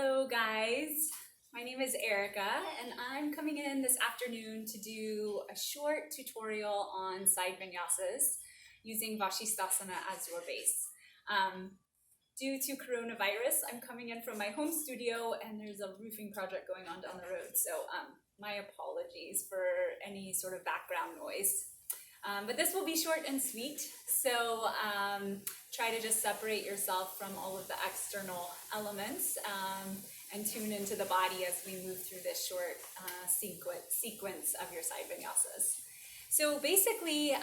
Hello guys, my name is Erika and I'm coming in this afternoon to do a short tutorial on side vinyasas using Vashisthasana as your base. Due to coronavirus, I'm coming in from my home studio and there's a roofing project going on down the road, so my apologies for any sort of background noise. But this will be short and sweet, so try to just separate yourself from all of the external elements and tune into the body as we move through this short sequence of your side vinyasas. So basically,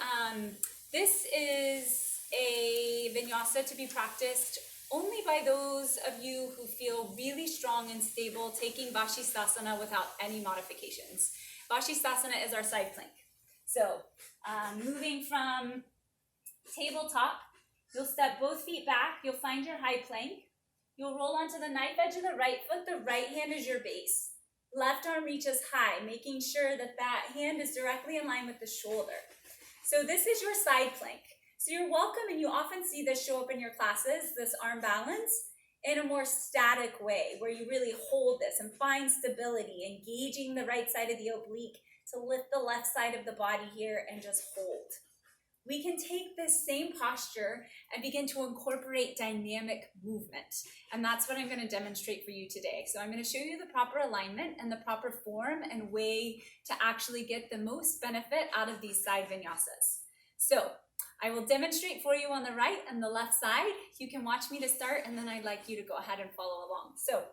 this is a vinyasa to be practiced only by those of you who feel really strong and stable taking Vashisthasana without any modifications. Vashisthasana is our side plank. So moving from tabletop, you'll step both feet back, you'll find your high plank, you'll roll onto the knife edge of the right foot, the right hand is your base. Left arm reaches high, making sure that that hand is directly in line with the shoulder. So this is your side plank. So you're welcome, and you often see this show up in your classes, this arm balance, in a more static way, where you really hold this and find stability, engaging the right side of the oblique to lift the left side of the body here and just hold. We can take this same posture and begin to incorporate dynamic movement. And that's what I'm going to demonstrate for you today. So I'm going to show you the proper alignment and the proper form and way to actually get the most benefit out of these side vinyasas. So I will demonstrate for you on the right and the left side. You can watch me to start, and then I'd like you to go ahead and follow along. So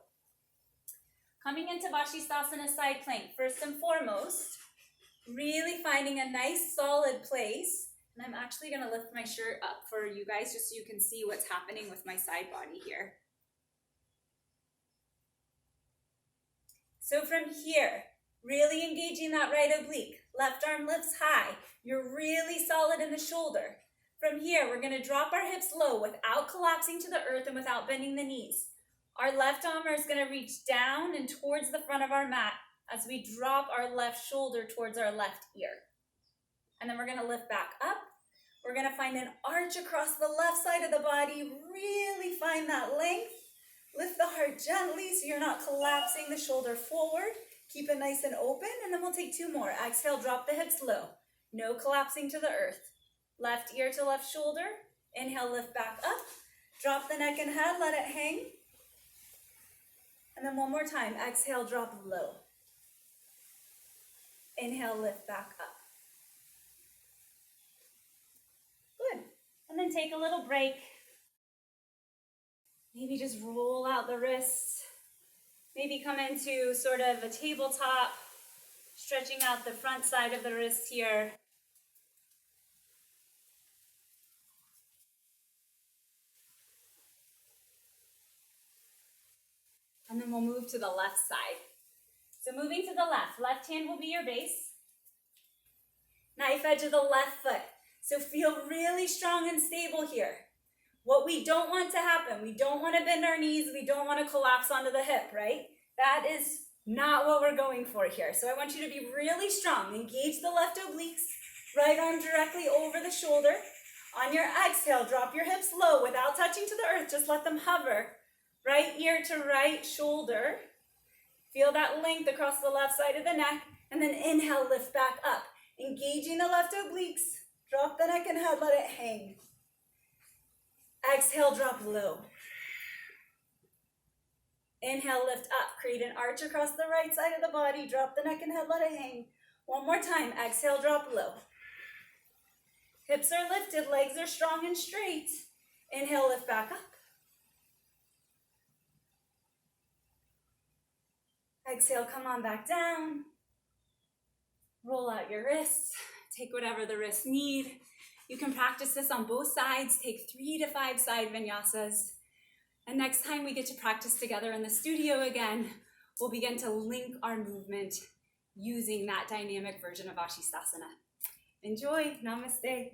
coming into Vashisthasana side plank, first and foremost, really finding a nice solid place. And I'm actually going to lift my shirt up for you guys just so you can see what's happening with my side body here. So from here, really engaging that right oblique. Left arm lifts high. You're really solid in the shoulder. From here, we're going to drop our hips low without collapsing to the earth and without bending the knees. Our left arm is going to reach down and towards the front of our mat as we drop our left shoulder towards our left ear. And then we're going to lift back up. We're going to find an arch across the left side of the body. Really find that length. Lift the heart gently so you're not collapsing the shoulder forward. Keep it nice and open, and then we'll take two more. Exhale, drop the hips low. No collapsing to the earth. Left ear to left shoulder. Inhale, lift back up. Drop the neck and head, let it hang. And then one more time. Exhale, drop low. Inhale, lift back up. Good. And then take a little break. Maybe just roll out the wrists. Maybe come into sort of a tabletop, stretching out the front side of the wrist here. And then we'll move to the left side. So moving to the left hand will be your base. Knife edge of the left foot. So feel really strong and stable here. What we don't want to happen, we don't want to bend our knees, we don't want to collapse onto the hip, right? That is not what we're going for here. So I want you to be really strong. Engage the left obliques, right arm directly over the shoulder. On your exhale, drop your hips low without touching to the earth, just let them hover. Right ear to right shoulder. Feel that length across the left side of the neck, and then inhale, lift back up. Engaging the left obliques, drop the neck and head, let it hang. Exhale, drop low. Inhale, lift up. Create an arch across the right side of the body. Drop the neck and head, let it hang. One more time. Exhale, drop low. Hips are lifted, legs are strong and straight. Inhale, lift back up. Exhale, come on back down. Roll out your wrists. Take whatever the wrists need. You can practice this on both sides. Take 3 to 5 side vinyasas. And next time we get to practice together in the studio again, we'll begin to link our movement using that dynamic version of Vashisthasana. Enjoy. Namaste.